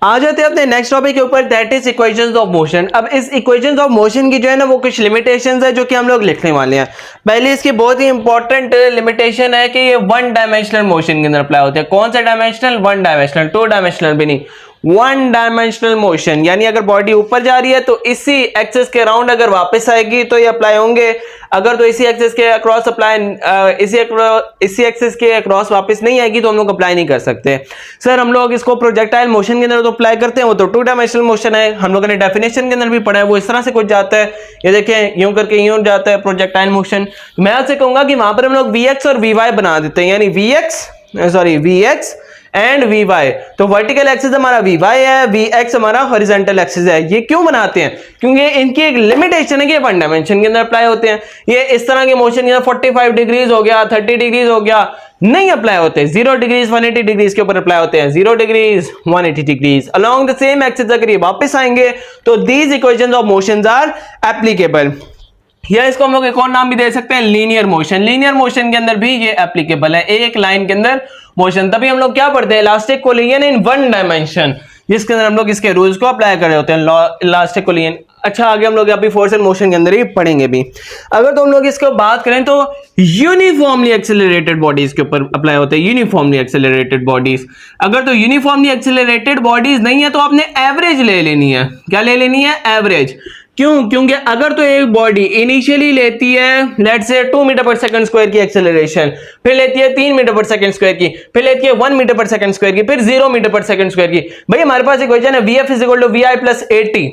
आ जाते हैं अपने नेक्स्ट टॉपिक के ऊपर, that is equations of motion. अब इस इक्वेशंस ऑफ मोशन की जो है ना वो कुछ लिमिटेशंस है जो कि हम लोग लिखने वाले हैं। पहले इसकी बहुत ही इंपॉर्टेंट लिमिटेशन है कि ये वन डायमेंशनल मोशन के अंदर अप्लाई होते हैं। कौन सा dimensional? One dimensional, two dimensional भी नहीं, वन डायमेंशनल मोशन। यानी अगर बॉडी ऊपर जा रही है तो इसी एक्सिस के अराउंड अगर वापस आएगी तो ये अप्लाई होंगे, अगर तो इसी एक्सिस के अक्रॉस अप्लाई इसी एक्सिस के अक्रॉस वापस नहीं आएगी तो हम लोग अप्लाई नहीं कर सकते। सर हम लोग इसको प्रोजेक्टाइल मोशन के अंदर तो अप्लाई करते हैं, वो तो टू डायमेंशनल मोशन है, हम लोगों ने डेफिनेशन के अंदर भी पढ़ा है, वो इस तरह से कुछ जाता है, ये देखें यूं करके यूं जाता है प्रोजेक्टाइल मोशन। मैं आपसे कहूंगा कि वहां पर हम लोग Vx और Vy बना देते हैं, यानी Vx एंड Vy। तो वर्टिकल एक्सिस हमारा Vy है, Vx हमारा हॉरिजॉन्टल एक्सिस है। ये क्यों बनाते हैं? क्योंकि इनकी एक लिमिटेशन है कि वन डायमेंशन के अंदर अप्लाई होते हैं। ये इस तरह के मोशन के अंदर 45 डिग्रीज हो गया, 30 डिग्रीज हो गया, नहीं अप्लाई होते। 0 डिग्रीज 180 डिग्रीज के ऊपर अप्लाई होते हैं, 0 degrees 180 degrees along the same axis अगर ये वापस आएंगे तो these equations of motions are applicable. या इसको हम लोग एक और नाम भी दे सकते हैं, लीनियर मोशन। लीनियर मोशन के अंदर भी ये एप्लीकेबल है, एक लाइन के अंदर मोशन। तभी हम लोग क्या पढ़ते हैं? Elastic collision in one dimension, जिसके अंदर हम लोग इसके रूल्स को अप्लाई कर रहे होते हैं, इलास्टिक कोलिजन। अच्छा आगे हम लोग अभी फोर्स एंड मोशन के अंदर ही पढ़ेंगे भी। अगर तो हम लोग इसको बात करें तो यूनिफॉर्मली एक्सेलरेटेड बॉडीज के ऊपर अप्लाई होते हैं, यूनिफॉर्मली एक्सेलरेटेड बॉडीज। अगर तो यूनिफॉर्मली एक्सेलरेटेड बॉडीज नहीं है तो आपने एवरेज ले लेनी है। क्या ले लेनी है? एवरेज। क्यों? क्योंकि अगर तो एक बॉडी इनिशियली लेती है लेट्स से 2 मीटर पर सेकंड स्क्वायर की एक्सेलरेशन, फिर लेती है 3 मीटर पर सेकंड स्क्वायर की, फिर लेती है 1 मीटर पर सेकंड स्क्वायर की, फिर 0 मीटर पर सेकंड स्क्वायर की, भाई हमारे पास इक्वेशन है Vf = Vi + AT,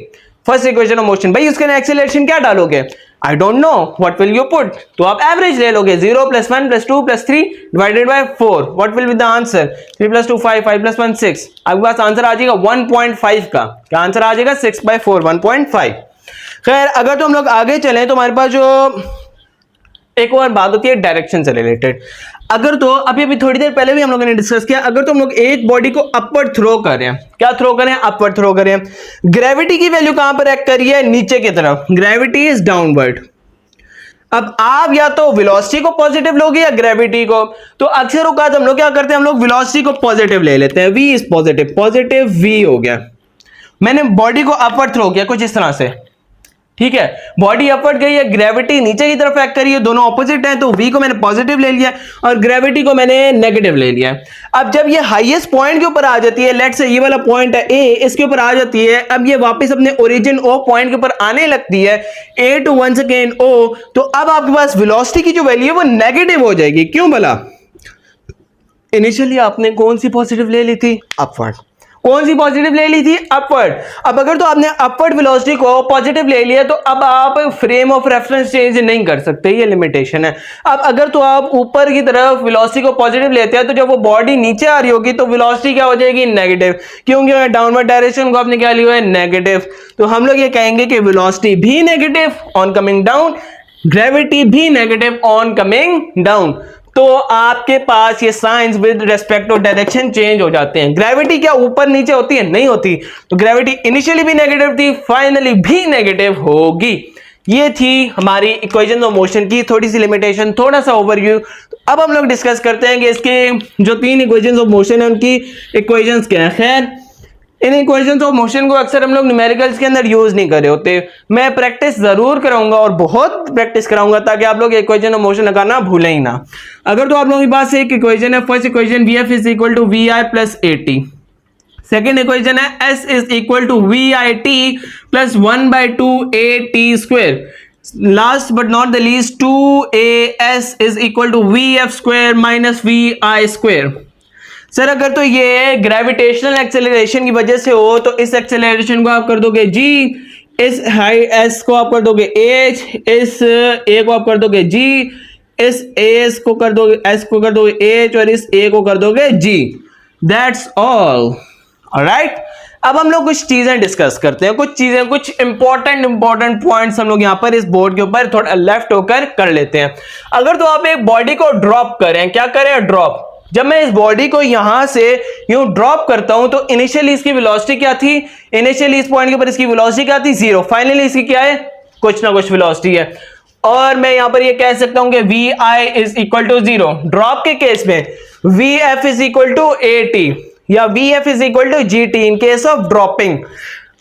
first equation of motion. भाई उसके एक्सेलरेशन क्या डालोगे? I don't know, what will you put? तो आप एवरेज ले लोगे, 0 + 1 + 2 + 3 divided by 4। What will be the answer? 3 + 2 5, 5 + 1 6। आपके पास आंसर आ जाएगा 1.5 का। क्या आंसर आ जाएगा? 6/4, 1.5। खैर अगर तो हम लोग आगे चलें तो हमारे पास जो एक और बात होती है डायरेक्शन से रिलेटेड। अगर तो अभी थोड़ी देर पहले भी हम लोगों ने डिस्कस किया, अगर तो हम लोग एक बॉडी को अपवर्ड थ्रो कर रहे हैं, क्या थ्रो करें? अपवर्ड थ्रो करें। ग्रेविटी की वैल्यू कहां पर एक्ट कर रही है? नीचे की तरफ, ग्रेविटी इज डाउनवर्ड। अब आप या तो वेलोसिटी को पॉजिटिव लोगे या ग्रेविटी को। तो अक्सर औकात हम लोग क्या करते हैं, हम लोग वेलोसिटी को पॉजिटिव ले लेते हैं, v is positive, positive v हो गया। मैंने बॉडी को अपवर्ड थ्रो किया कुछ इस तरह से, ठीक है, बॉडी अपवर्ड गई है, ग्रेविटी नीचे की तरफ एक्ट करी है, दोनों ऑपोजिट हैं, तो v को मैंने पॉजिटिव ले लिया और ग्रेविटी को मैंने नेगेटिव ले लिया। अब जब ये हाईएस्ट पॉइंट के ऊपर आ जाती है, लेट्स से ये वाला पॉइंट है a, इसके ऊपर आ जाती है, अब ये वापस अपने ओरिजिन o पॉइंट के ऊपर आने लगती है, a to once again o, तो अब आपके पास वेलोसिटी की जो वैल्यू है वो नेगेटिव हो जाएगी। क्यों भला? इनिशियली आपने कौन सी पॉजिटिव ले ली थी? अपवर्ड। कौन सी पॉजिटिव ले ली थी? अपवर्ड। अब अगर तो आपने अपवर्ड वेलोसिटी को पॉजिटिव ले लिया तो अब आप फ्रेम ऑफ रेफरेंस चेंज नहीं कर सकते, ये लिमिटेशन है। अब अगर तो आप ऊपर की तरफ वेलोसिटी को पॉजिटिव लेते हैं तो जब वो बॉडी नीचे आ रही होगी तो वेलोसिटी क्या हो जाएगी? नेगेटिव, क्योंकि डाउनवर्ड डायरेक्शन को आपने क्या लिया है? नेगेटिव। तो हम लोग ये कहेंगे कि वेलोसिटी भी negative on coming down, gravity भी नेगेटिव ऑन कमिंग डाउन। तो आपके पास ये science with respect to direction change हो जाते हैं। ग्रेविटी क्या ऊपर नीचे होती है? नहीं होती। तो ग्रेविटी इनिशियली भी नेगेटिव थी, फाइनली भी नेगेटिव होगी। ये थी हमारी इक्वेशन ऑफ मोशन की थोड़ी सी लिमिटेशन, थोड़ा सा ओवरव्यू। अब हम लोग डिस्कस करते हैं कि इसके जो 3 इक्वेशंस ऑफ मोशन है उनकी इक्वेशंस क्या है। खैर इन इक्वेशंस ऑफ मोशन को अक्सर हम लोग न्यूमेरिकल्स के अंदर यूज नहीं कर रहे होते। मैं प्रैक्टिस जरूर कराऊंगा और बहुत प्रैक्टिस कराऊंगा ताकि आप लोग इक्वेशन ऑफ मोशन लगाना भूलें ही ना। अगर तो आप लोगों के पास एक इक्वेशन है, first equation Vf = Vi + AT, second equation है S = ViT + 1/2 AT², last but not the least 2AS = VF² - VI²। Sir अगर तो ये ग्रेविटेशनल एक्सेलरेशन की वजह से हो तो इस एक्सेलरेशन को आप कर दोगे g, इस हाई s को आप कर दोगे h, इस a को आप कर दोगे g, इस s को कर दोगे s को कर दोगे h और इस a को कर दोगे g। That's all. ऑलराइट, अब हम लोग कुछ चीजें डिस्कस करते हैं, कुछ चीजें, कुछ इंपॉर्टेंट पॉइंट्स हम लोग यहां पर इस बोर्ड के ऊपर थोड़ा लेफ्ट होकर कर लेते हैं। अगर तो आप एक बॉडी को ड्रॉप करें, क्या करें? ड्रॉप। जब मैं इस बॉडी को यहां से यूं ड्रॉप करता हूं तो इनिशियली इसकी वेलोसिटी क्या थी? इनिशियली इस पॉइंट के ऊपर इसकी वेलोसिटी क्या थी? 0। फाइनली इसकी क्या है? कुछ ना कुछ वेलोसिटी है। और मैं यहां पर ये कह सकता हूं कि Vi = 0। ड्रॉप के केस में Vf = AT, या VF is equal to GT in case of dropping.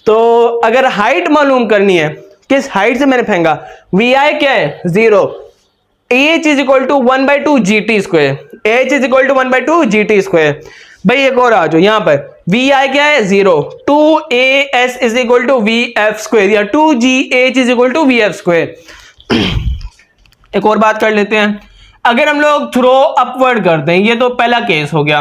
तो अगर हाइट मालूम करनी है, किस हाइट से मैंने फेंका, VI क्या है 0, AH is equal to 1/2 GT square, AH is equal to 1/2 GT square. भाई एक और आ जाओ, यहां पर VI क्या है 0, 2AS is equal to VF square या 2GH is equal to VF square. एक और बात कर लेते हैं, अगर हम लोग थ्रो अपवर्ड करते हैं, ये तो पहला केस हो गया।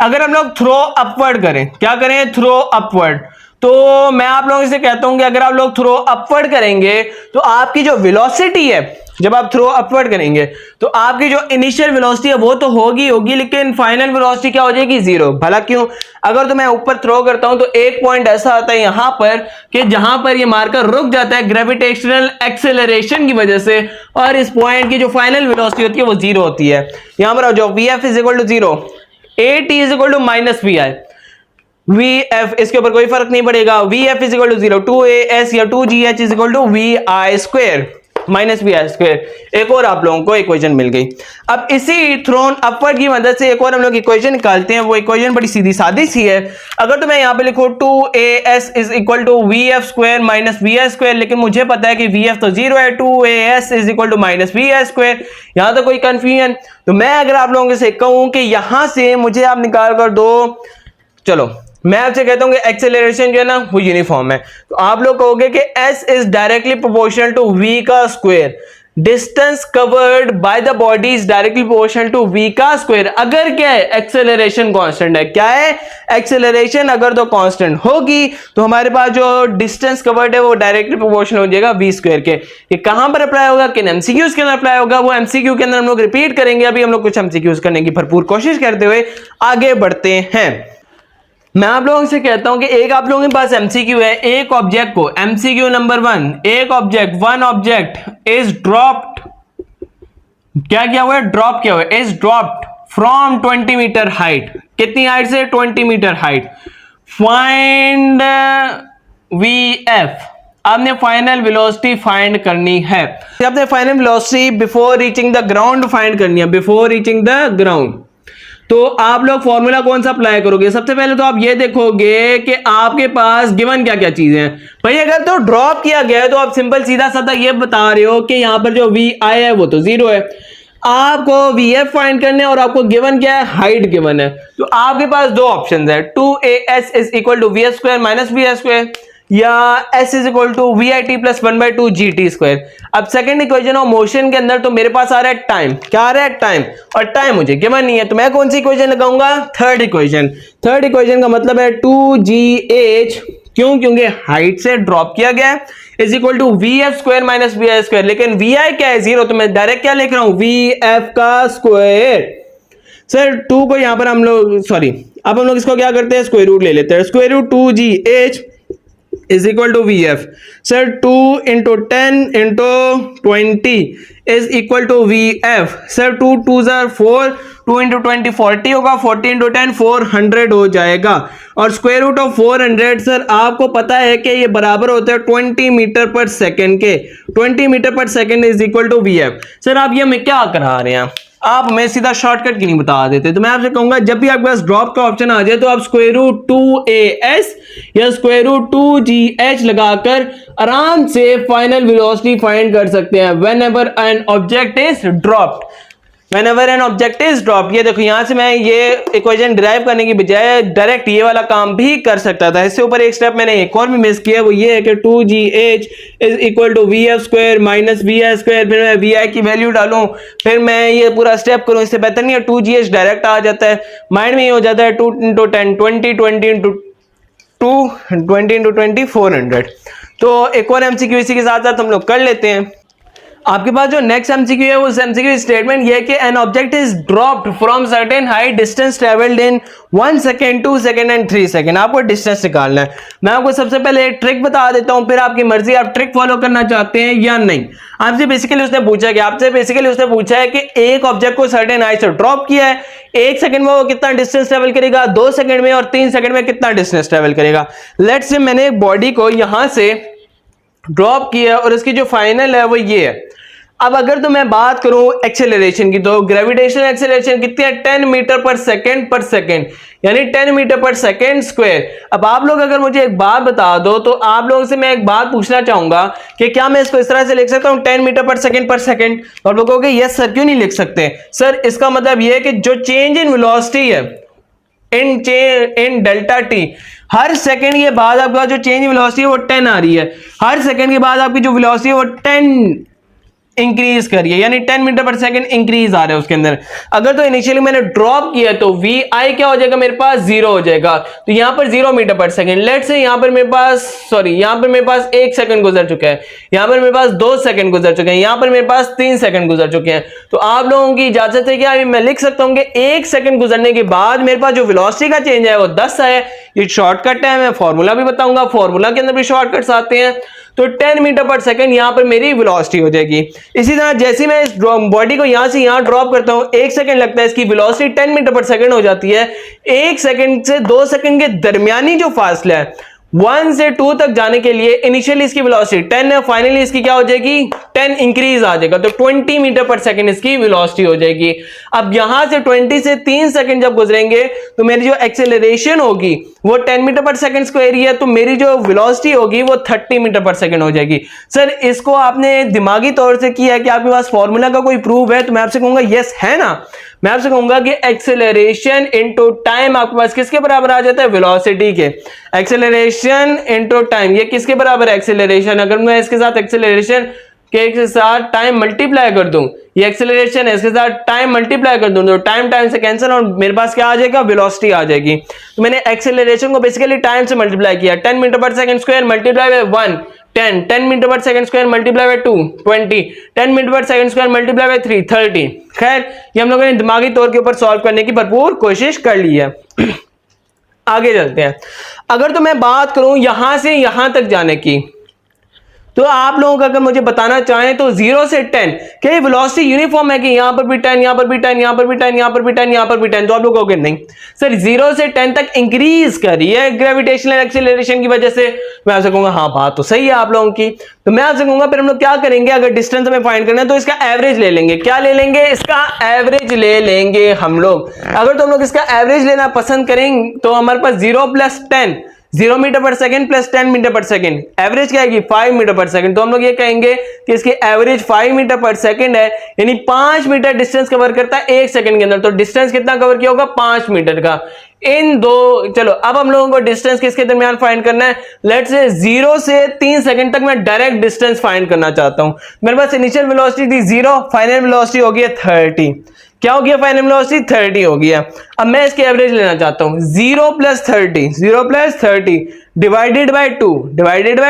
अगर हम लोग थ्रो अपवर्ड करें, क्या करें, थ्रो अपवर्ड, तो मैं आप लोगों से कहता हूं कि अगर आप लोग थ्रो अपवर्ड करेंगे तो आपकी जो वेलोसिटी है, जब आप थ्रो अपवर्ड करेंगे तो आपकी जो इनिशियल वेलोसिटी है वो तो होगी, लेकिन फाइनल वेलोसिटी क्या हो जाएगी 0। भला क्यों? अगर तो मैं ऊपर थ्रो करता हूं तो एक पॉइंट ऐसा आता है यहां पर कि जहां पर ये मार्कर रुक जाता है ग्रेविटेशनल एक्सेलरेशन की वजह से, और इस पॉइंट की जो फाइनल वेलोसिटी होती है वो 0 होती है। यहां पर जो VF is equal to 0, AT is equal to -VI, VF इसके ऊपर कोई फर्क नहीं पड़ेगा, VF is equal to 0, 2AS या 2GH is equal to VI square -VI square. एक और आप लोगों को इक्वेशन मिल गई। अब इसी थ्रोन अपवर्ड की मदद से एक और हम लोग इक्वेशन निकालते हैं। वो इक्वेशन बड़ी सीधी सादी सी है। अगर तो मैं यहां पे लिखूं 2AS is equal to VF square -VI square, लेकिन मुझे पता है कि VF तो 0 है, 2AS is equal to -VI square, यहां तो कोई कंफ्यूजन। तो मैं अगर आप लोगों से कहूं कि यहां से मुझे आप निकाल कर दो, चलो मैं आपसे कहता हूं कि एक्सेलरेशन जो है ना वो यूनिफॉर्म है, तो आप लोग कहोगे कि S is directly proportional to V का square, distance covered by the body is directly proportional to V का स्क्वायर। अगर क्या है, एक्सेलरेशन कांस्टेंट है, क्या है, एक्सेलरेशन अगर तो कांस्टेंट होगी तो हमारे पास जो डिस्टेंस कवर्ड है वो डायरेक्टली प्रोपोर्शनल हो जाएगा V स्क्वायर के। ये कहां पर अप्लाई होगा, किन MCQs के अंदर अप्लाई होगा, वो MCQ के अंदर हम लोग रिपीट करेंगे। अभी हम लोग कुछ MCQs करने की भरपूर कोशिश करते हुए आगे बढ़ते हैं। मैं आप लोगों से कहता हूं कि एक आप लोगों के पास MCQ है, एक ऑब्जेक्ट को, MCQ नंबर 1, एक object, one object is dropped, क्या किया हुआ है, ड्रॉप किया हुआ है, is dropped from 20 meter height, कितनी हाइट से, 20 मीटर हाइट, फाइंड VF। आपने फाइनल वेलोसिटी फाइंड करनी है, आपने final velocity before reaching the ground find करनी है, बिफोर रीचिंग द ग्राउंड। तो आप लोग फॉर्मूला कौन सा अप्लाई करोगे, सबसे पहले तो आप ये देखोगे कि आपके पास गिवन क्या क्या चीजें हैं। भाई अगर तो ड्रॉप किया गया है तो आप सिंपल सीधा साधा ये बता रहे हो कि यहां पर जो VI है वो तो 0 है, आपको VF फाइंड करने और आपको गिवन क्या है, हाइट गिवन है। तो आपके पास दो ऑप्शन है, 2AS is equal to VF square -VI square या S is equal to VIT plus 1/2 GT square. अब सेकंड इक्वेशन ऑफ मोशन के अंदर तो मेरे पास आ रहा है टाइम, क्या आ रहा है, टाइम, और टाइम मुझे गिवन नहीं है, तो मैं कौन सी इक्वेशन लगाऊंगा, थर्ड इक्वेशन। थर्ड इक्वेशन का मतलब है 2GH, क्यों, क्योंकि हाइट से ड्रॉप किया गया है, is equal to VF square -VI square, लेकिन VI क्या है 0, तो मैं डायरेक्ट क्या लिख रहा हूं, VF का स्क्वायर। सर 2 को यहां पर हम लोग, सॉरी अब हम लोग इसको क्या करते हैं, स्क्वायर रूट ले लेते हैं, square root 2GH is equal to VF। Sir 2 into 10 into 20 is equal to VF। Sir 2 2s are 4, 2 into 20 40 होगा, 40 into 10 400 हो जाएगा, और स्क्वायर रूट ऑफ 400 सर आपको पता है कि ये बराबर होता है 20 मीटर पर सेकेंड के, 20 मीटर पर second is equal to VF। Sir आप ये हमें क्या करा रहे हैं, आप हमें सीधा शॉर्टकट क्यों नहीं बता देते। तो मैं आपसे कहूंगा जब भी आपके पास ड्रॉप का ऑप्शन आ जाए तो आप स्क्वायर रूट 2AS या स्क्वायर रूट 2GH लगाकर आराम से फाइनल वेलोसिटी फाइंड कर सकते हैं whenever an object is dropped, whenever an object is dropped. ये देखो यहां से मैं ये इक्वेशन डिराइव करने की बजाय डायरेक्ट ये वाला काम भी कर सकता था। इससे ऊपर एक स्टेप मैंने एक और भी मिस किया, वो ये है कि 2GH is equal to VF square -VI square, फिर मैं VI की वैल्यू डालूं, फिर मैं ये पूरा स्टेप करूं, इससे बेहतर नहीं है 2GH डायरेक्ट आ जाता है, माइंड में ये हो जाता है 2 into 10 20, 20 into 2 20 into 20 400। तो एक और MCQ इसी के साथ साथ हम लोग कर लेते हैं। आपके पास जो नेक्स्ट MCQ है उस MCQ स्टेटमेंट ये है कि an object is dropped from certain height, distance travelled in 1 second 2 second and 3 second. आपको डिस्टेंस निकालना है। मैं आपको सबसे पहले एक ट्रिक बता देता हूं, फिर आपकी मर्जी, आप ट्रिक फॉलो करना चाहते हैं या नहीं। आपसे बेसिकली उसने पूछा है कि एक ऑब्जेक्ट को सर्टेन हाइट से ड्रॉप किया है, 1 सेकंड में वो कितना डिस्टेंस ट्रेवल करेगा, 2 सेकंड में और 3 सेकंड में कितना डिस्टेंस ट्रेवल करेगा। लेट्स से मैंने एक बॉडी को यहां से ड्रॉप किया और इसकी जो फाइनल है वो ये है। अब अगर तो मैं बात करूं एक्सेलरेशन की, तो ग्रेविटेशनल एक्सेलरेशन कितनी है, 10 मीटर पर सेकेंड, यानी 10 मीटर पर सेकेंड स्क्वायर। अब आप लोग अगर मुझे एक बात बता दो, तो आप लोगों से मैं एक बात पूछना चाहूंगा कि क्या मैं इसको इस तरह से लिख सकता हूं 10 मीटर पर सेकेंड। तो आप लोग कहोगे यस सर, क्यों नहीं लिख सकते सर? इसका मतलब यह है कि जो चेंज इन वेलोसिटी है इन डेल्टा टी, हर सेकंड के बाद आपका जो चेंज वेलोसिटी है वो 10 आ रही है। हर सेकंड के बाद आपकी जो वेलोसिटी है वो 10 इंक्रीज करिए, यानी 10 मीटर पर सेकंड इंक्रीज आ रहा है उसके अंदर। अगर तो इनिशियली मैंने ड्रॉप किया तो वी आई क्या हो जाएगा, मेरे पास 0 हो जाएगा। तो यहां पर 0 मीटर पर सेकंड, लेट से यहां पर मेरे पास 1 सेकंड गुजर चुका है, यहां पर मेरे पास 2 सेकंड गुजर चुके हैं, यहां पर मेरे पास 3 सेकंड गुजर चुके हैं। तो आप लोगों की इजाजत है क्या, मैं लिख सकता हूं कि 1 सेकंड गुजरने के बाद मेरे पास जो वेलोसिटी का चेंज है वो 10 है। ये शॉर्टकट है, मैं फॉर्मूला भी बताऊंगा, फॉर्मूला के अंदर भी शॉर्टकट्स आते हैं। तो 10 मीटर पर सेकंड यहां पर मेरी वेलोसिटी हो जाएगी। इसी तरह जैसे मैं इस बॉडी को यहां से यहां ड्रॉप करता हूं, 1 सेकंड लगता है, इसकी वेलोसिटी 10 मीटर पर सेकंड हो जाती है। 1 सेकंड से 2 सेकंड के दरमियानी जो फासला है 1 से 2 तक जाने के लिए इनिशियली इसकी वेलोसिटी 10 है, फाइनली इसकी क्या हो जाएगी, 10 इंक्रीज आ जाएगा। तो 20 मीटर पर सेकंड इसकी वेलोसिटी हो जाएगी। अब यहां से 20 से 3 सेकंड जब गुजरेंगे तो मेरी जो एक्सेलरेशन होगी वो 10 मीटर पर सेकंड स्क्वायर ही है, तो मेरी जो वेलोसिटी होगी वो 30 मीटर पर सेकंड हो जाएगी। सर इसको आपने दिमागी तौर से किया है कि आपके पास फॉर्मूला का कोई प्रूफ है? तो मैं आपसे कहूंगा यस है ना। मैं आपसे कहूंगा कि एक्सेलरेशन इनटू टाइम आपके पास किसके बराबर आ जाता है, वेलोसिटी के। एक्सेलरेशन इनटू टाइम, ये किसके बराबर है एक्सेलरेशन? अगर मैं इसके साथ एक्सेलरेशन के साथ टाइम मल्टीप्लाई कर दूं, ये एक्सेलरेशन है, इसके साथ टाइम मल्टीप्लाई कर दूं, तो टाइम टाइम से कैंसिल और मेरे पास क्या आ जाएगा, वेलोसिटी आ जाएगी। तो मैंने एक्सेलरेशन को बेसिकली टाइम से मल्टीप्लाई किया, 10 मीटर पर second square multiply by 1 10 metre पर second square multiply by 2 20 10 metre पर सेकंड स्क्वायर मल्टीप्लाई बाय 3 30। खैर ये हम लोगों ने दिमागी तौर के ऊपर सॉल्व करने की भरपूर कोशिश कर ली है। आगे चलते हैं। अगर तो मैं बात करूं यहां से यहां तक जाने की, तो आप लोगों का अगर मुझे बताना चाहें तो 0 से 10 क्या ये वेलोसिटी यूनिफॉर्म है कि यहां पर भी 10, यहां पर भी 10, यहां पर भी 10, यहां पर भी 10, यहां पर भी 10? तो आप लोग कहोगे नहीं सर, 0 से 10 तक इंक्रीज कर रही है ग्रेविटेशनल एक्सीलरेशन की वजह से। मैं आपसे कहूंगा हाँ बात तो सही है आप लोगों की। तो मैं आपसे कहूंगा फिर हम लोग क्या करेंगे, अगर डिस्टेंस हमें फाइंड करना है तो इसका एवरेज ले लेंगे। क्या ले लेंगे, इसका एवरेज ले लेंगे हम लोग। अगर तो हम लोग इसका एवरेज लेना पसंद करेंगे तो हमारे पास 0 + 10 0 मीटर पर सेकंड प्लस 10 मीटर पर सेकंड, एवरेज क्या आएगी 5 मीटर पर सेकंड। तो हम लोग ये कहेंगे कि इसकी एवरेज 5 मीटर पर सेकंड है, यानी 5 मीटर डिस्टेंस कवर करता है 1 सेकंड के अंदर। तो डिस्टेंस कितना कवर किया होगा, 5 मीटर का। इन दो, चलो अब हम लोगों को डिस्टेंस किसके दरमियान फाइंड करना है। लेट्स से 0 से 3 सेकंड तक मैं डायरेक्ट डिस्टेंस फाइंड करना चाहता हूं। मेरे पास इनिशियल वेलोसिटी थी 0, फाइनल वेलोसिटी हो गई 30। क्या हो गया, फाइनल वेलोसिटी 30 हो गया। अब मैं इसकी एवरेज लेना चाहता हूं, 0 + 30 डिवाइडेड बाय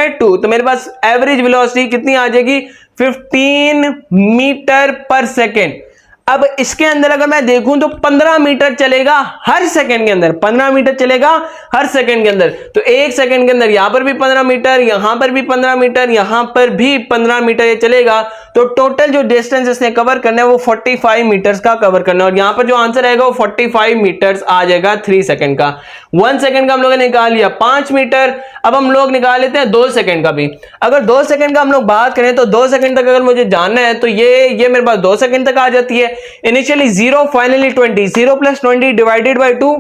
2, तो मेरे पास एवरेज वेलोसिटी कितनी आ जाएगी, 15 मीटर पर सेकेंड। अब इसके अंदर अगर मैं देखूं तो 15 मीटर चलेगा हर सेकंड के अंदर, 15 मीटर चलेगा हर सेकंड के अंदर। तो 1 सेकंड के अंदर यहां पर भी 15 मीटर, यहां पर भी 15 मीटर, यहां पर भी 15 मीटर ये चलेगा। तो टोटल जो डिस्टेंस इसने कवर करना है वो 45 मीटर्स का कवर करना है। और यहां पर जो आंसर आएगा वो 45 मीटर्स आ जाएगा 3 सेकंड का। 1 सेकंड का हम लोगों ने निकाल लिया 5 मीटर। अब हम लोग निकाल लेते हैं 2 सेकंड का भी। अगर 2 सेकंड का हम लोग बात करें तो 2 सेकंड तक अगर मुझे जानना है तो ये मेरे पास 2 सेकंड तक आ जाती है। Initially 0, finally 20, 0 + 20 divided by 2,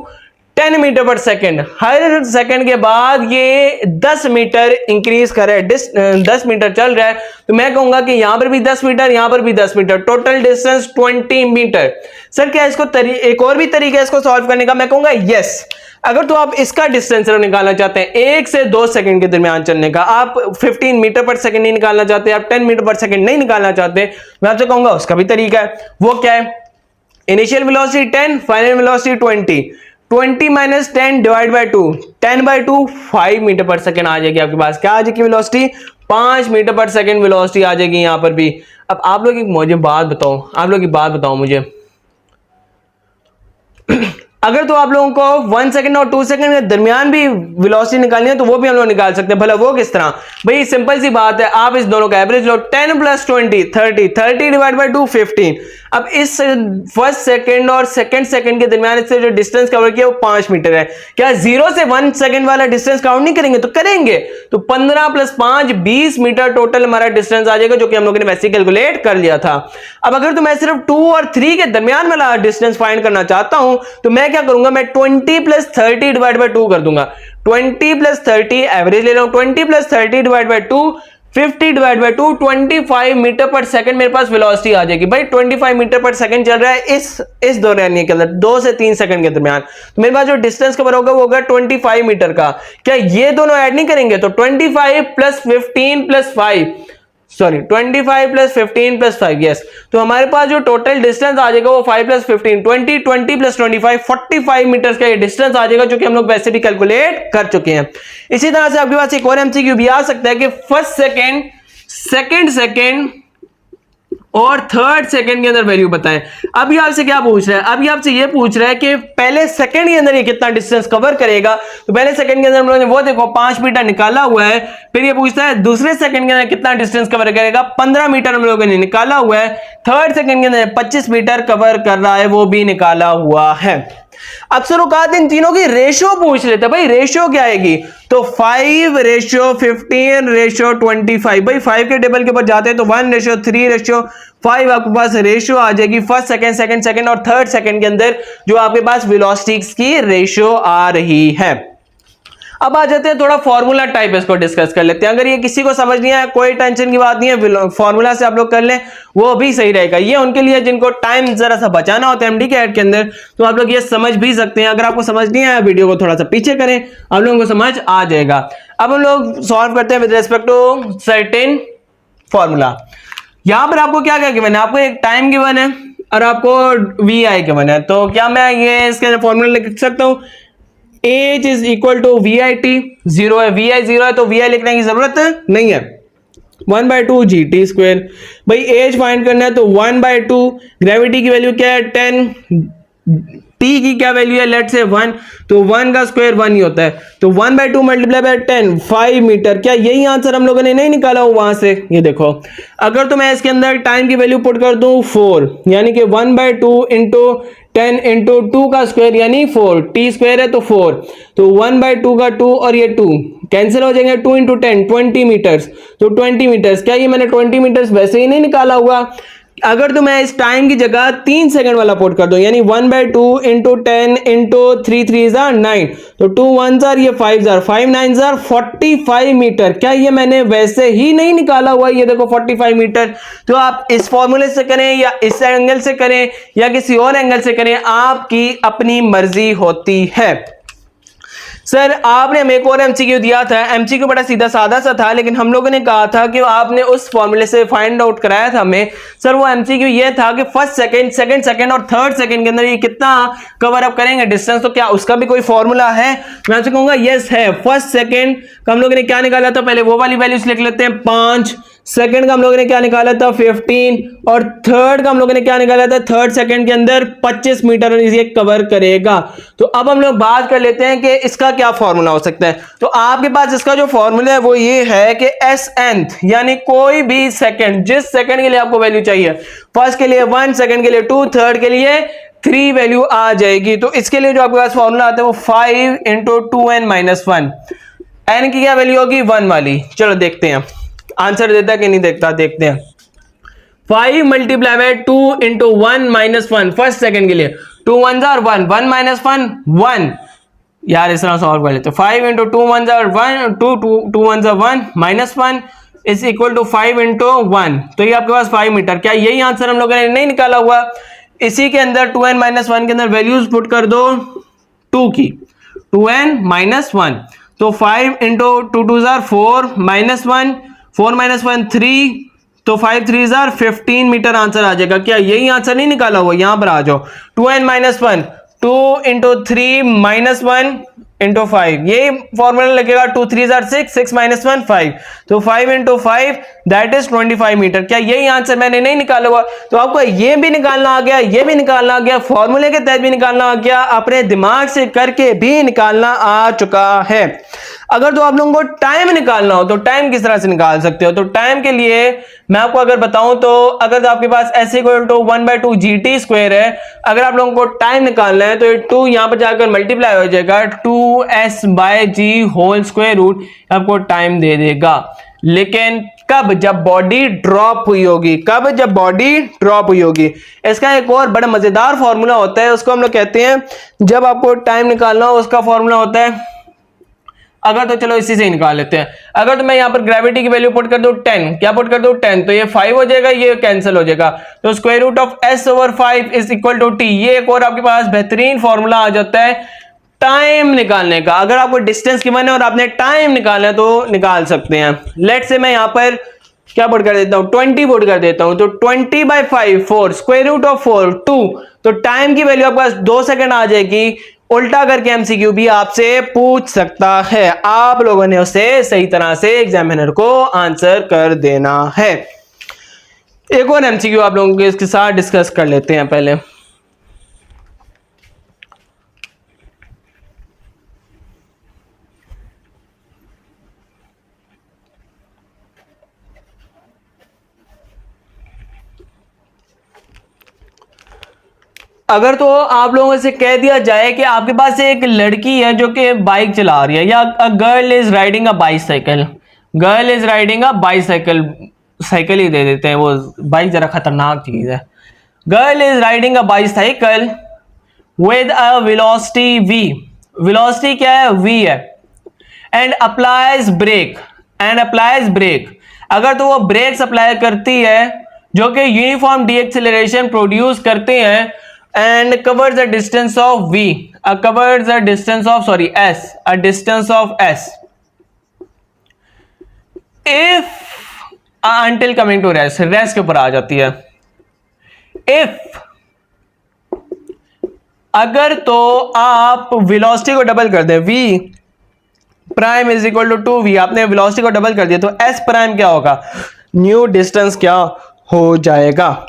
10 metre पर सेकंड। हर सेकंड के बाद ये 10 मीटर इंक्रीज कर रहा है, 10 मीटर चल रहा है। तो मैं कहूंगा कि यहां पर भी 10 मीटर, यहां पर भी 10 meter, total distance 20 meter. Sir क्या इसको एक और भी तरीका है इसको सॉल्व करने का? मैं कहूंगा यस। अगर तो आप इसका डिस्टेंस निकालना चाहते हैं 1 से 2 सेकंड के दरमियान चलने का, आप 15 मीटर पर सेकंड नहीं निकालना चाहते, आप 10 मीटर पर सेकंड नहीं निकालना चाहते, मैं आपसे कहूंगा उसका भी तरीका है। वो क्या है, initial velocity 10, final velocity 20, 20 - 10 divide by 2, 10/2 5 meter पर सेकंड आ जाएगी आपके पास। क्या आ जाएगी वेलोसिटी, 5 मीटर पर सेकंड वेलोसिटी आ जाएगी यहां पर भी। अब आप लोग मुझे बात बताओ, आप लोग की बात बताओ मुझे अगर तो आप लोगों को 1 सेकंड और 2 सेकंड के दरमियान भी वेलोसिटी निकालनी है तो वो भी हम लोग निकाल सकते हैं। भला वो किस तरह? भाई सिंपल सी बात है, आप इस दोनों का एवरेज लो, 10 + 20 30, 30 डिवाइड बाई 2 15। अब इस फर्स्ट सेकंड और सेकंड सेकंड के दरमियान इससे जो डिस्टेंस कवर किया वो 5 मीटर है। क्या 0 से 1 सेकंड वाला डिस्टेंस काउंट नहीं करेंगे? तो करेंगे। तो 15 + 5 20 मीटर टोटल हमारा डिस्टेंस आ जाएगा, जो कि हम लोगों ने वैसे कैलकुलेट कर लिया था। अब अगर तो मैं सिर्फ 2 और 3 के दरमियान वाला डिस्टेंस फाइंड करना चाहता हूं तो मैं क्या करूंगा, मैं 20 + 30 डिवाइड बाई 2 कर दूंगा। 20 + 30 एवरेज ले रहा हूं, 20 + 30 divide by 2 50 divide by 2 25 meter पर सेकंड मेरे पास वेलोसिटी आ जाएगी। भाई 25 मीटर पर सेकंड चल रहा है इस दौरान के अंदर 2 से 3 सेकंड के दरमियान, तो मेरे पास जो डिस्टेंस कवर होगा वो होगा 25 मीटर का। क्या ये दोनों ऐड नहीं करेंगे? तो 25 + 15 + 5 सॉरी 25 + 15 + 5 यस, तो हमारे पास जो टोटल डिस्टेंस आ जाएगा वो 5 + 15 20 20 + 25 45 मीटर का ये डिस्टेंस आ जाएगा, जो कि हम लोग वैसे भी कैलकुलेट कर चुके हैं। इसी तरह से आपके पास एक और एमसीक्यू भी आ सकता है कि फर्स्ट सेकंड, सेकंड सेकंड और थर्ड सेकंड के अंदर वैल्यू बताएं। अब ये आपसे क्या पूछ रहा है? अब ये आपसे ये पूछ रहा है कि पहले सेकंड के अंदर ये कितना डिस्टेंस कवर करेगा। तो पहले सेकंड के अंदर हम लोगों ने वो देखो 5 मीटर निकाला हुआ है। फिर ये पूछता है दूसरे सेकंड के अंदर कितना डिस्टेंस कवर करेगा, 15 मीटर हम लोगों ने निकाला हुआ है। थर्ड सेकंड के अंदर 25 मीटर कवर कर रहा है, वो भी निकाला हुआ है। अक्सर औकात इन तीनों की रेशियो पूछ लेते हैं। भाई रेशियो क्या आएगी? तो 5:15:25। भाई 5 के टेबल के ऊपर जाते हैं तो 1:3:5 आपके पास रेशियो आ जाएगी फर्स्ट सेकंड, सेकंड सेकंड और थर्ड सेकंड के अंदर जो आपके पास वेलोसिटीज की रेशियो आ रही है। अब आ जाते हैं थोड़ा फॉर्मूला टाइप इसको डिस्कस कर लेते हैं। अगर ये किसी को समझ नहीं आया कोई टेंशन की बात नहीं है, फॉर्मूला से आप लोग कर लें वो भी सही रहेगा। ये उनके लिए जिनको टाइम जरा सा बचाना होता है एमडी कैट के अंदर, तो आप लोग ये समझ भी सकते हैं। अगर आपको समझ नहीं आया वीडियो को थोड़ा सा पीछे करें, आप लोगों को समझ आ जाएगा। अब हम लोग सॉल्व करते हैं with respect to certain formula. यहां पर आपको क्या क्या गिवन है? आपको एक टाइम गिवन है और आपको वी आई गिवन है। तो क्या मैं ये इसके फॉर्मूला लिख सकता हूं? S is equal to V I T, 0 है, वी आई 0 है तो वी आई लिखने की जरूरत नहीं है। 1/2 GT²। भाई एज फाइंड करना है तो 1/2, ग्रेविटी की वैल्यू क्या है 10, टी की क्या वैल्यू है लेट से 1, तो 1 का स्क्वायर 1 ही होता है। तो 1/2 मल्टीप्लाई बाय 10 5 मीटर। क्या यही आंसर हम लोगों ने नहीं निकाला हो वहां से? ये देखो, अगर तो मैं इसके अंदर टाइम की वैल्यू पुट कर दूं 4, यानी कि 1/2 इंटू 10 इंटू 2 का स्क्वायर यानी 4, टी स्क्वायर है तो 4, तो 1/2 का 2 और ये 2 कैंसिल हो जाएंगे। 2 इंटू 10 20 मीटर्स, तो 20 मीटर्स। क्या ये मैंने 20 मीटर्स वैसे ही नहीं निकाला हुआ? अगर तो मैं इस टाइम की जगह 3 सेकंड वाला पुट कर दूं, यानी 1/2 इंटू 10 इंटू 3 3 9, तो 2 1 ये 5 5 9 45 मीटर। क्या ये मैंने वैसे ही नहीं निकाला हुआ? ये देखो 45 मीटर। तो आप इस फॉर्मूले से करें या इस एंगल से करें या किसी और एंगल से करें, आपकी अपनी मर्जी होती है। सर आपने हमें एक और एमसीक्यू दिया था, एमसीक्यू बड़ा सीधा साधा सा था, लेकिन हम लोगों ने कहा था कि आपने उस फॉर्मूले से फाइंड आउट कराया था हमें। सर वो एमसीक्यू ये था कि फर्स्ट सेकंड, सेकंड सेकंड और थर्ड सेकंड के अंदर ये कितना कवर अप करेंगे डिस्टेंस, तो क्या उसका भी कोई फॉर्मूला है? मैं आपसे कहूंगा यस है। फर्स्ट सेकंड का हम लोगों ने क्या निकाला था? पहले वो वाली वैल्यूज लिख लेते हैं 5, सेकंड का हम लोगों ने क्या निकाला था 15, और थर्ड का हम लोगों ने क्या निकाला था? थर्ड सेकंड के अंदर 25 मीटर ये कवर करेगा। तो अब हम लोग बात कर लेते हैं कि इसका क्या फॉर्मूला हो सकता है। तो आपके पास इसका जो फॉर्मूला है वो ये है कि एस nth, यानी कोई भी सेकंड, जिस सेकंड के लिए आपको वैल्यू चाहिए, फर्स्ट के लिए 1, सेकंड के लिए 2, थर्ड के लिए 3 वैल्यू आ जाएगी। तो इसके लिए जो आपके पास फॉर्मूला आता है वो 5 इंटू 2n माइनस 1, एन की क्या वैल्यू होगी 1 वाली। चलो देखते हैं आंसर देता कि नहीं देखता, देखते हैं। 5 multiply by 2 into 1 minus 1 first second के लिए, 2 1 जार 1, 1 माइनस 1 1। यार इस तरह सॉल्व कर लेते हैं। 5 इंटू 2 1 जार 1, 2 1 जार 1 minus 1 is equal to 5 into 1, तो ये आपके पास 5 मीटर। क्या यही आंसर हम लोगों ने नहीं निकाला हुआ? इसी के अंदर 2n माइनस 1 के अंदर वैल्यूज पुट कर दो 2 की, 2n माइनस 1, तो 5 इंटू 2 2 जार 4 माइनस 1, 4 माइनस 1 3, तो 5 3 जार 15 मीटर आंसर आ जाएगा। क्या यही आंसर नहीं निकाला हुआ? यहां पर आ जाओ, 2n minus 1, 2 into 3 minus 1 into 5, यही फॉर्मूला लगेगा 2 3 6, 6 - 1 5, तो 5 × 5 दैट इज 25 मीटर। क्या यही आंसर मैंने नहीं निकाला हुआ? तो आपको ये भी निकालना आ गया, ये भी निकालना आ गया, फॉर्मूले के तहत भी निकालना आ गया, अपने दिमाग से करके भी निकालना आ चुका है। अगर तो आप लोगों को टाइम निकालना हो तो टाइम किस तरह से निकाल सकते हो? तो टाइम के लिए मैं आपको अगर बताऊं तो अगर तो आपके पास s = 1/2 GT² है, अगर आप लोगों को टाइम निकालना है तो ये 2 यहां पर जाकर मल्टीप्लाई हो जाएगा, 2s/g² आपको टाइम दे देगा। लेकिन कब? जब बॉडी ड्रॉप हुई होगी। कब? जब बॉडी ड्रॉप हुई होगी। इसका एक और बड़ा मजेदार फॉर्मूला होता है, उसको हम लोग कहते हैं, जब आपको टाइम निकालना हो उसका फॉर्मूला होता है, अगर तो चलो इसी से ही निकाल लेते हैं। अगर तो मैं यहां पर ग्रेविटी की वैल्यू पुट कर दूं 10, क्या पुट कर दूं 10, तो ये 5 हो जाएगा, ये कैंसिल हो जाएगा, तो √s/5 = t। ये एक और आपके पास बेहतरीन फॉर्मूला आ जाता है टाइम निकालने का। अगर आपको डिस्टेंस गिवन है और आपने टाइम निकालना है तो निकाल सकते हैं। लेट्स से मैं यहां पर क्या पुट कर देता हूं, 20 पुट कर देता हूं, तो 20/5 4, √4 2, तो टाइम की वैल्यू आपके पास 2 सेकंड आ जाएगी। उल्टा करके एमसीक्यू भी आपसे पूछ सकता है, आप लोगों ने उसे सही तरह से एग्जामिनर को आंसर कर देना है। एक और एमसीक्यू आप लोगों के इसके साथ डिस्कस कर लेते हैं पहले। अगर तो आप लोगों से कह दिया जाए कि आपके पास एक लड़की है जो कि बाइक चला रही है, या a girl is riding a bicycle, girl is riding a bicycle, cycle ही दे देते हैं, वो बाइक जरा खतरनाक चीज है। Girl is riding a bicycle with a velocity v, velocity क्या है? v है, and applies brake, and applies brake, अगर तो वो ब्रेक्स अप्लाई करती है जो कि यूनिफॉर्म डीएक्सेलरेशन प्रोड्यूस करते हैं, and covers a distance of v, covers a distance of s, a distance of s, if until coming to rest, rest के ऊपर आ जाती है। if अगर तो आप वेलोसिटी को डबल कर दें, v prime is equal to 2v, आपने वेलोसिटी को डबल कर दिया तो s प्राइम क्या होगा? न्यू डिस्टेंस क्या हो जाएगा?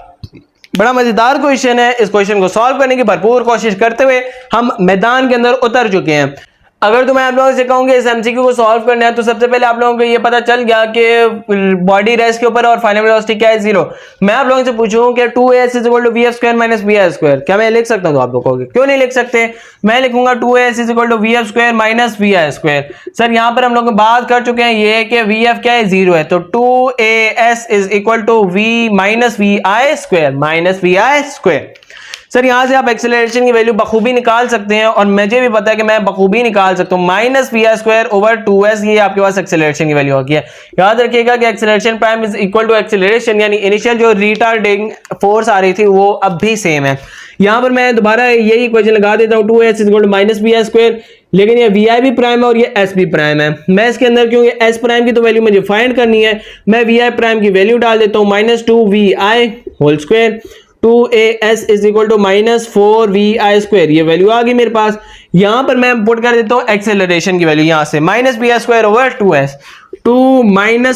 बड़ा मजेदार क्वेश्चन है। इस क्वेश्चन को सॉल्व करने की भरपूर कोशिश करते हुए हम मैदान के अंदर उतर चुके हैं। अगर तो मैं आप लोगों से कहूंगा इस एमसीक्यू को सॉल्व करना है तो सबसे पहले आप लोगों को ये पता चल गया कि बॉडी रेस्ट के ऊपर और फाइनल वेलोसिटी क्या है? 0। मैं आप लोगों से पूछूं कि 2s = vf² - vi², क्या मैं लिख सकता हूं? तो आप लोग कहोगे क्यों नहीं लिख सकते? मैं लिखूंगा 2s = vf² - vi²। सर यहां पर हम लोग बात कर चुके हैं ये कि vf क्या है? 0 है, तो 2as = v - vi²। सर यहां से आप एक्सेलरेशन की वैल्यू बखूबी निकाल सकते हैं, और मुझे भी पता है कि मैं बखूबी निकाल सकता हूं, -vi²/2s, ये आपके पास एक्सेलरेशन की वैल्यू होगी है। याद रखिएगा कि acceleration prime is equal to acceleration, यानी इनिशियल जो रिटार्डिंग फोर्स आ रही थी वो अब भी सेम है। यहां पर मैं दोबारा यही इक्वेशन लगा देता हूं, 2s = -vi², लेकिन ये vi भी प्राइम है और ये s भी प्राइम है। मैं इसके अंदर क्योंकि s प्राइम की तो वैल्यू मुझे फाइंड करनी है, मैं vi प्राइम की वैल्यू डाल देता हूं, -2vi², 2as = -4vi², ये वैल्यू आ गई मेरे पास। यहां पर मैं पुट कर देता हूं एक्सेलरेशन की वैल्यू, यहां से -vi²/2s, 2 -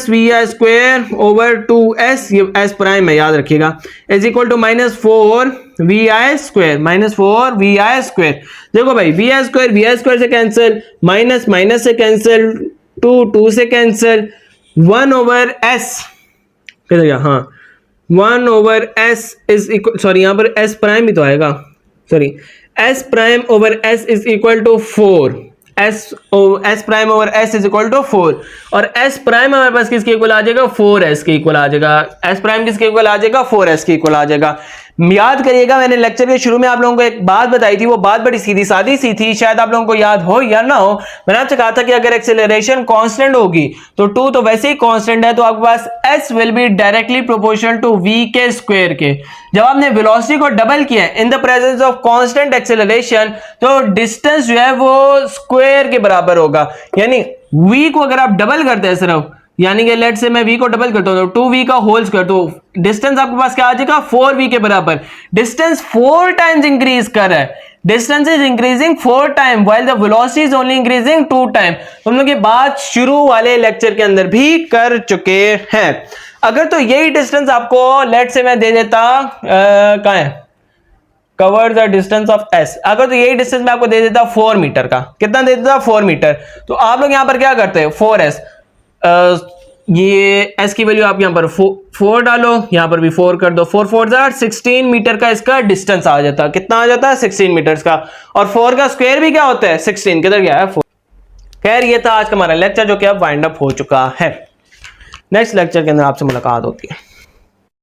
vi²/2s, ये s प्राइम है याद रखिएगा, is equal to -4vi², -4vi²। देखो भाई vi² से कैंसिल, माइनस से कैंसिल, 2 से कैंसिल, 1/s किधर गया? हाँ 1/s इज इक्वल, सॉरी यहां पर s प्राइम भी तो आएगा, sorry s prime is equal to 4, s prime is equal to 4, और s प्राइम हमारे पास किसके इक्वल आ जाएगा? 4s के इक्वल आ जाएगा। s प्राइम किसके इक्वल आ जाएगा? 4s के इक्वल आ जाएगा। याद करिएगा मैंने लेक्चर के शुरू में आप लोगों को एक बात बताई थी, वो बात बड़ी सीधी सादी सी थी, शायद आप लोगों को याद हो या ना हो। मैंने आपसे कहा था कि अगर एक्सेलरेशन कांस्टेंट होगी तो 2 तो वैसे ही कांस्टेंट है, तो आपके पास s will be directly proportional to v के स्क्वायर के। जब आपने वेलोसिटी को डबल किया in the presence of constant acceleration, तो डिस्टेंस जो है वो स्क्वायर के बराबर होगा, यानी v को अगर आप डबल करते हैं सिर्फ, यानी कि लेट से मैं v को डबल करता हूँ तो 2v का होल स्क्वायर, तो डिस्टेंस आपके पास क्या आ जाएगा 4v के बराबर। डिस्टेंस 4 टाइम्स इंक्रीज कर रहा है, distance is increasing 4 time while the velocity is only increasing 2 time. हम लोग ये बात शुरू वाले लेक्चर के अंदर भी कर चुके हैं। अगर तो यही डिस्टेंस आपको लेट से मैं दे देता कहां है, cover the distance of s, अगर तो यही डिस्टेंस मैं आपको दे देता 4 मीटर का, कितना दे देता 4 मीटर, तो आप लोग यहां पर क्या करते हैं 4s, ये s की वैल्यू आप यहां पर 4 डालो, यहां पर भी 4 कर दो, 4 4 16 मीटर का इसका डिस्टेंस आ जाता है। कितना आ जाता है 16 मीटर का, और 4 का स्क्वायर भी क्या होता है 16, किधर गया है 4। खैर ये था आज का हमारा लेक्चर जो कि अब वाइंड अप हो चुका है। नेक्स्ट लेक्चर के अंदर आपसे मुलाकात होती है।